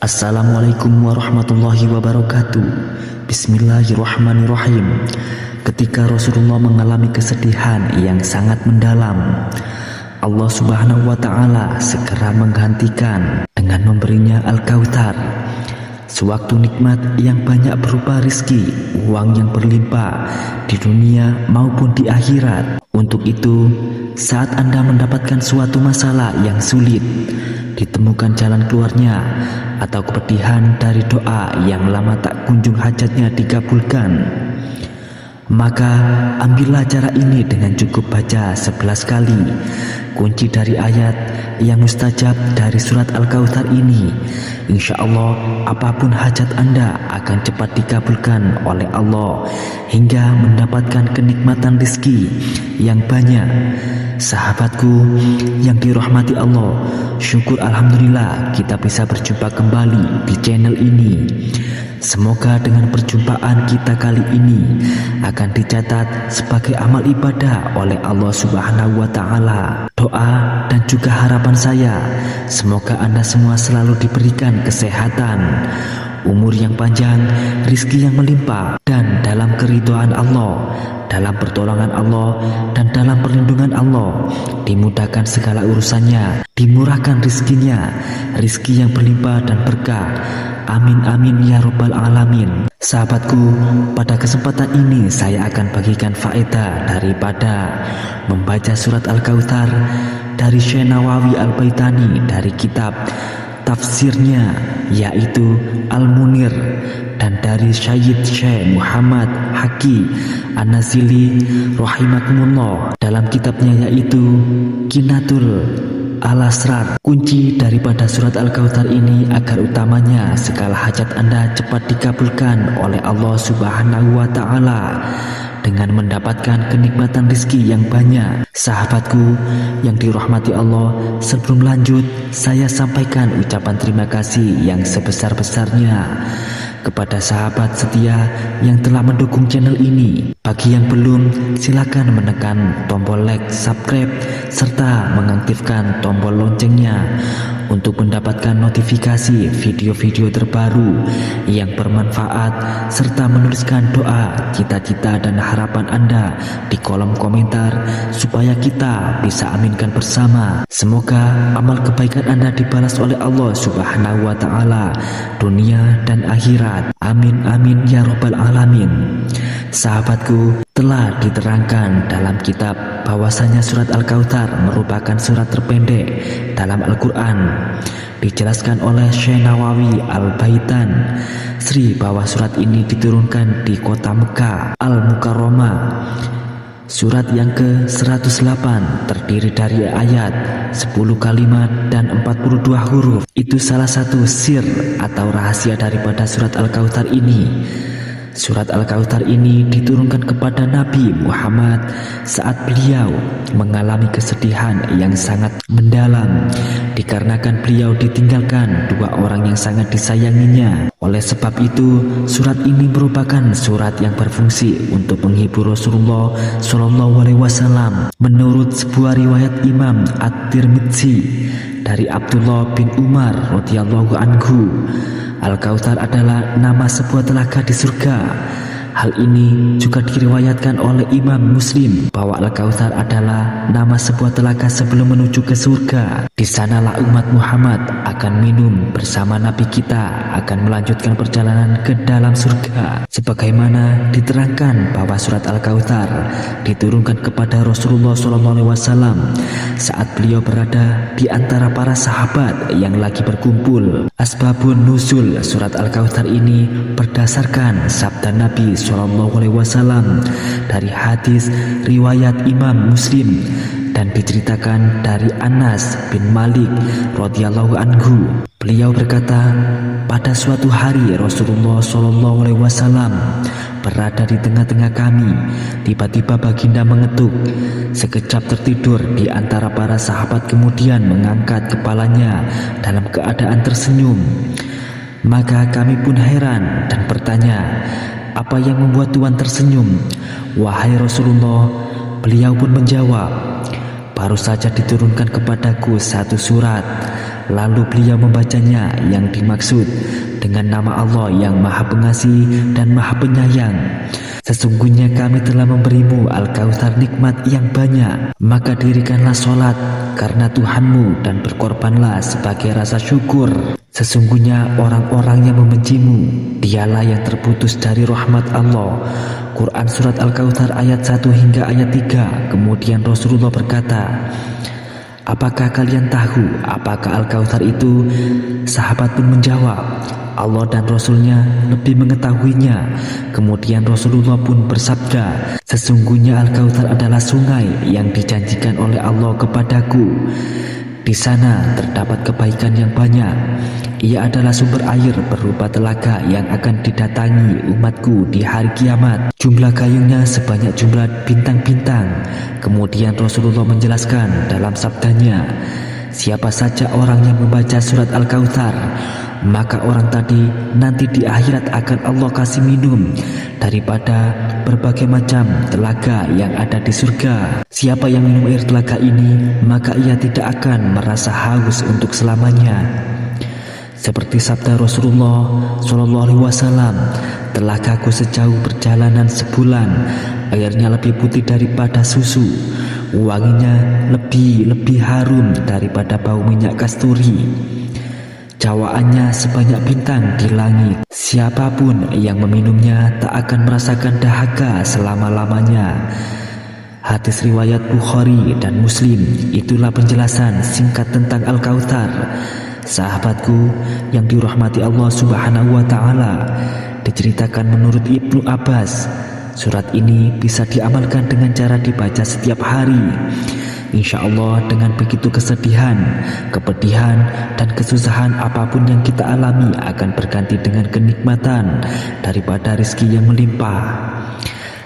Assalamualaikum warahmatullahi wabarakatuh. Bismillahirrahmanirrahim. Ketika Rasulullah mengalami kesedihan yang sangat mendalam, Allah Subhanahu wa Ta'ala segera menggantikan dengan memberinya Al-Kautsar, sewaktu nikmat yang banyak berupa rizki, uang yang berlimpah di dunia maupun di akhirat. Untuk itu, saat Anda mendapatkan suatu masalah yang sulit, ditemukan jalan keluarnya, atau kepedihan dari doa yang lama tak kunjung hajatnya dikabulkan, maka ambillah cara ini dengan cukup baca 11 kali kunci dari ayat yang mustajab dari surat Al-Kautsar ini. Insya Allah apapun hajat Anda akan cepat dikabulkan oleh Allah hingga mendapatkan kenikmatan rezeki yang banyak. Sahabatku yang dirahmati Allah, syukur alhamdulillah kita bisa berjumpa kembali di channel ini. Semoga dengan perjumpaan kita kali ini akan dicatat sebagai amal ibadah oleh Allah Subhanahu wa Ta'ala. Doa dan juga harapan saya, semoga Anda semua selalu diberikan kesehatan, umur yang panjang, rizki yang melimpah, dan dalam keridhaan Allah, dalam pertolongan Allah, dan dalam perlindungan Allah, dimudahkan segala urusannya, dimurahkan rizkinya, rizki yang berlimpah dan berkah. Amin amin ya robbal alamin. Sahabatku, pada kesempatan ini saya akan bagikan faedah daripada membaca surat Al-Kautsar dari Syekh Nawawi Al-Baitani dari kitab tafsirnya yaitu Al-Munir, dan dari Syekh Muhammad Haqi An-Nazili rahimakumullah dalam kitabnya yaitu Qinatul Al-Asrar. Kunci daripada surat Al-Kautsar ini agar utamanya segala hajat Anda cepat dikabulkan oleh Allah Subhanahu wa Ta'ala dengan mendapatkan kenikmatan rezeki yang banyak. Sahabatku yang dirahmati Allah, sebelum lanjut saya sampaikan ucapan terima kasih yang sebesar-besarnya kepada sahabat setia yang telah mendukung channel ini. Bagi yang belum, silakan menekan tombol like, subscribe, serta mengaktifkan tombol loncengnya untuk mendapatkan notifikasi video-video terbaru yang bermanfaat, serta menuliskan doa, cita-cita dan harapan Anda di kolom komentar supaya kita bisa aminkan bersama. Semoga amal kebaikan Anda dibalas oleh Allah Subhanahu wa Ta'ala dunia dan akhirat. Amin amin ya robbal alamin. Sahabatku, telah diterangkan dalam kitab bahwasanya surat Al-Kautsar merupakan surat terpendek dalam Al-Quran. Dijelaskan oleh Syekh Nawawi Al-Baitan Sri bahwa surat ini diturunkan di kota Mekah Al-Mukarramah. Surat yang ke-108 terdiri dari ayat 10 kalimat dan 42 huruf. Itu salah satu sir atau rahasia daripada surat Al-Kautsar ini. Surat Al-Kautsar ini diturunkan kepada Nabi Muhammad saat beliau mengalami kesedihan yang sangat mendalam dikarenakan beliau ditinggalkan dua orang yang sangat disayanginya. Oleh sebab itu, surat ini merupakan surat yang berfungsi untuk menghibur Rasulullah Shallallahu Alaihi Wasallam. Menurut sebuah riwayat Imam At-Tirmidzi dari Abdullah bin Umar radhiyallahu anhu, Al-Kautsar adalah nama sebuah telaga di surga. Hal ini juga diriwayatkan oleh Imam Muslim bahwa Al-Kautsar adalah nama sebuah telaga sebelum menuju ke surga. Di sanalah umat Muhammad akan minum bersama Nabi kita akan melanjutkan perjalanan ke dalam surga. Sebagaimana diterangkan bahwa surat Al-Kautsar diturunkan kepada Rasulullah SAW saat beliau berada di antara para sahabat yang lagi berkumpul. Asbabun nuzul surat Al-Kautsar ini berdasarkan sabda Nabi Sallallahu Alaihi Wasallam dari hadis riwayat Imam Muslim dan diceritakan dari Anas bin Malik radhiyallahu anhu. Beliau berkata, pada suatu hari Rasulullah Sallallahu Alaihi Wasallam berada di tengah-tengah kami. Tiba-tiba baginda mengetuk. Sekejap tertidur di antara para sahabat, kemudian mengangkat kepalanya dalam keadaan tersenyum. Maka kami pun heran dan bertanya, apa yang membuat Tuhan tersenyum, wahai Rasulullah? Beliau pun menjawab, baru saja diturunkan kepadaku satu surat Lalu beliau membacanya yang dimaksud dengan nama Allah yang Maha Pengasih dan Maha Penyayang. Sesungguhnya kami telah memberimu Al-Kautsar nikmat yang banyak, maka dirikanlah sholat karena Tuhanmu dan berkorbanlah sebagai rasa syukur. Sesungguhnya orang-orang yang membencimu, dialah yang terputus dari rahmat Allah. Quran Surat Al-Kautsar ayat 1 hingga ayat 3. Kemudian Rasulullah berkata, apakah kalian tahu apakah Al-Kautsar itu? Sahabat pun menjawab, Allah dan Rasulnya lebih mengetahuinya. Kemudian Rasulullah pun bersabda, sesungguhnya Al-Kautsar adalah sungai yang dijanjikan oleh Allah kepadaku. Di sana terdapat kebaikan yang banyak. Ia adalah sumber air berupa telaga yang akan didatangi umatku di hari kiamat. Jumlah gayungnya sebanyak jumlah bintang-bintang. Kemudian Rasulullah menjelaskan dalam sabdanya, siapa saja orang yang membaca surat Al-Kautsar, maka orang tadi nanti di akhirat akan Allah kasih minum daripada berbagai macam telaga yang ada di surga. Siapa yang minum air telaga ini, maka ia tidak akan merasa haus untuk selamanya. Seperti sabda Rasulullah SAW, telagaku sejauh perjalanan sebulan, airnya lebih putih daripada susu, wanginya lebih harum daripada bau minyak kasturi, cawaannya sebanyak bintang di langit. Siapapun yang meminumnya tak akan merasakan dahaga selama-lamanya. Hadis riwayat Bukhari dan Muslim. Itulah penjelasan singkat tentang Al-Kautsar. Sahabatku yang dirahmati Allah Subhanahu wa Ta'ala, diceritakan menurut Ibnu Abbas, surat ini bisa diamalkan dengan cara dibaca setiap hari. Insya Allah dengan begitu kesedihan, kepedihan, dan kesusahan apapun yang kita alami akan berganti dengan kenikmatan daripada rezeki yang melimpah.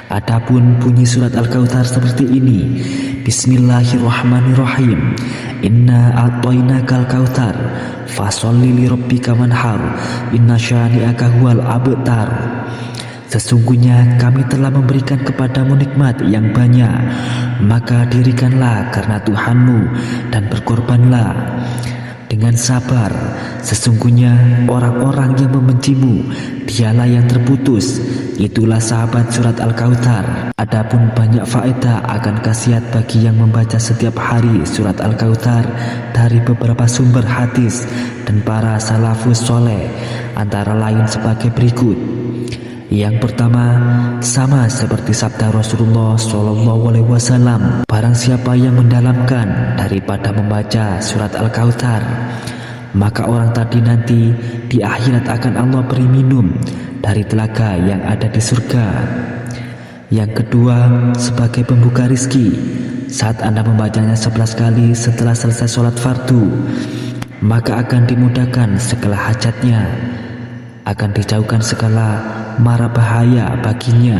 Adapun bunyi surat Al-Kautsar seperti ini, Bismillahirrahmanirrahim. Inna a'tainakal kautsar fasholli lirabbika wanhar inna syani'aka huwal abtar. Sesungguhnya kami telah memberikan kepadamu nikmat yang banyak, maka dirikanlah karena Tuhanmu dan berkorbanlah dengan sabar. Sesungguhnya orang-orang yang membencimu, dialah yang terputus. Itulah sahabat surat Al-Kautsar. Adapun banyak faedah akan khasiat bagi yang membaca setiap hari surat Al-Kautsar dari beberapa sumber hadis dan para salafus soleh, antara lain sebagai berikut. Yang pertama, sama seperti sabda Rasulullah SAW, barang siapa yang mendalamkan daripada membaca surat Al-Kautsar, maka orang tadi nanti di akhirat akan Allah beri minum dari telaga yang ada di surga. Yang kedua, sebagai pembuka rizki, saat Anda membacanya 11 kali setelah selesai sholat fardu, maka akan dimudahkan segala hajatnya, akan dijauhkan segala mara bahaya baginya.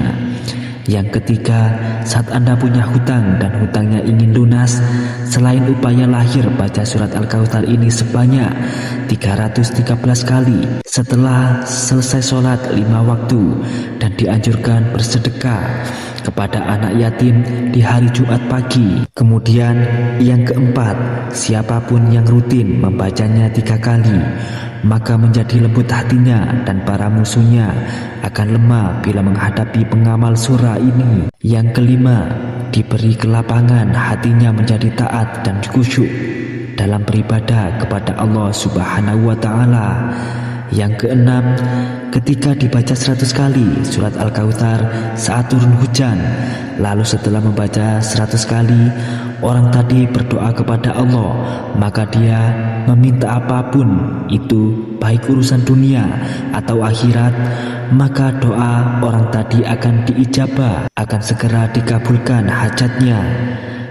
Yang ketiga, saat Anda punya hutang dan hutangnya ingin lunas, selain upaya lahir baca surat Al-Kautsar ini sebanyak 313 kali setelah selesai sholat 5 waktu, dan dianjurkan bersedekah kepada anak yatim di hari Jumat pagi. Kemudian yang keempat, siapapun yang rutin membacanya 3 kali, maka menjadi lembut hatinya dan para musuhnya akan lemah bila menghadapi pengamal surah ini. Yang kelima, diberi kelapangan hatinya menjadi taat dan khusyuk dalam beribadah kepada Allah Subhanahu wa Ta'ala. Yang keenam, ketika dibaca 100 kali surat Al-Kautsar saat turun hujan, lalu setelah membaca 100 kali orang tadi berdoa kepada Allah, maka dia meminta apapun itu, baik urusan dunia atau akhirat, maka doa orang tadi akan diijabah, akan segera dikabulkan hajatnya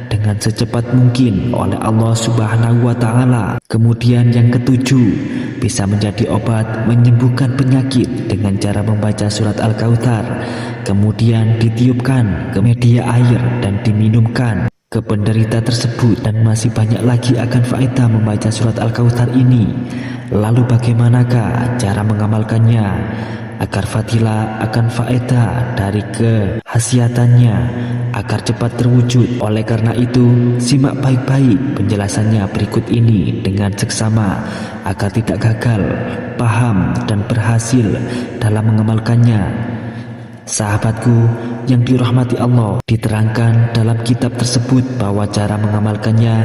dengan secepat mungkin oleh Allah Subhanahu wa Ta'ala. Kemudian yang ketujuh, bisa menjadi obat menyembuhkan penyakit dengan cara membaca surat Al-Kautsar, kemudian ditiupkan ke media air dan diminumkan ke penderita tersebut. Dan masih banyak lagi akan faedah membaca surat Al-Kautsar ini. Lalu bagaimanakah cara mengamalkannya agar fadilah akan faedah dari kehasiatannya? agar cepat terwujud. Oleh karena itu, simak baik-baik penjelasannya berikut ini dengan seksama agar tidak gagal, paham, dan berhasil dalam mengamalkannya. Sahabatku yang dirahmati Allah, diterangkan dalam kitab tersebut bahwa cara mengamalkannya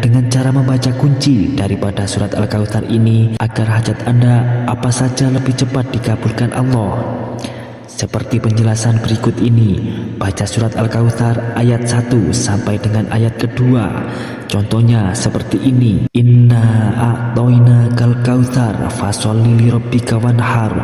dengan cara membaca kunci daripada surat Al-Kautsar ini agar hajat Anda apa saja lebih cepat dikabulkan Allah. Seperti penjelasan berikut ini, baca surat Al-Kautsar ayat 1 sampai dengan ayat kedua. Contohnya seperti ini. Inna a'toinakal kautsar fasholli lirabbika wanhar.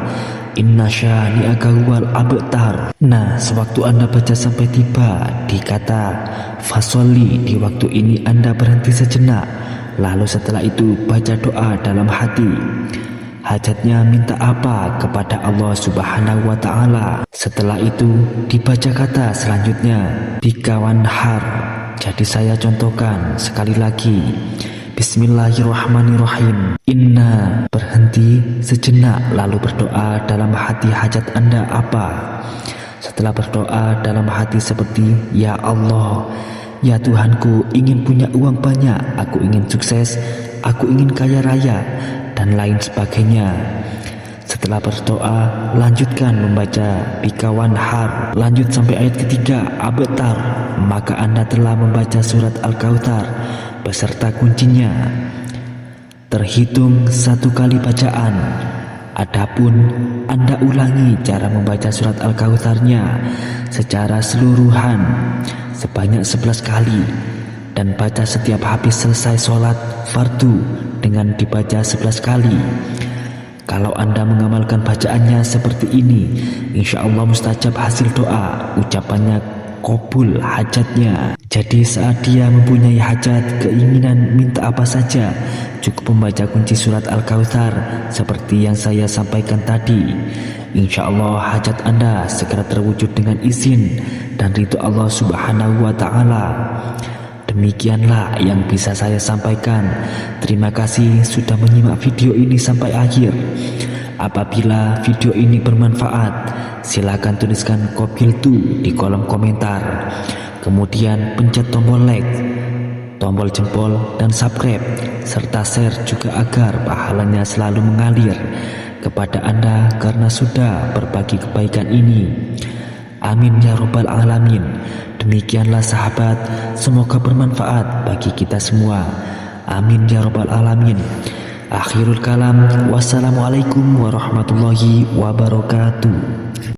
Inna syani'aka huwal abtar. Nah, sewaktu Anda baca sampai tiba di kata fasholli, di waktu ini Anda berhenti sejenak. Lalu setelah itu baca doa dalam hati. Hajatnya minta apa kepada Allah Subhanahu wa Ta'ala. Setelah itu dibaca kata selanjutnya bika wanhar. Jadi saya contohkan sekali lagi. Bismillahirrahmanirrahim. Inna, berhenti sejenak lalu berdoa dalam hati hajat Anda apa. Setelah berdoa dalam hati seperti ya Allah, ya Tuhanku, ingin punya uang banyak, aku ingin sukses, aku ingin kaya raya, dan lain sebagainya. Setelah berdoa, lanjutkan membaca bika wanhar, lanjut sampai ayat ketiga abtar, maka Anda telah membaca surat Al-Kautsar beserta kuncinya. Terhitung satu kali bacaan. Adapun Anda ulangi cara membaca surat Al-Kautsarnya secara seluruhan sebanyak 11 kali dan baca setiap habis selesai sholat fardu dengan dibaca 11 kali. Kalau Anda mengamalkan bacaannya seperti ini, insya Allah mustajab hasil doa, ucapannya kabul hajatnya. Jadi saat dia mempunyai hajat, keinginan minta apa saja, cukup membaca kunci surat Al-Kautsar seperti yang saya sampaikan tadi. Insya Allah hajat Anda segera terwujud dengan izin dan ridho Allah Subhanahu wa Ta'ala. Demikianlah yang bisa saya sampaikan. Terima kasih sudah menyimak video ini sampai akhir. Apabila video ini bermanfaat, silakan tuliskan Qabiltu di kolom komentar. Kemudian pencet tombol like, tombol jempol, dan subscribe, serta share juga agar pahalanya selalu mengalir kepada Anda karena sudah berbagi kebaikan ini. Amin ya robbal alamin. Demikianlah sahabat, semoga bermanfaat bagi kita semua. Amin ya robbal alamin. Akhirul kalam, wassalamualaikum warahmatullahi wabarakatuh.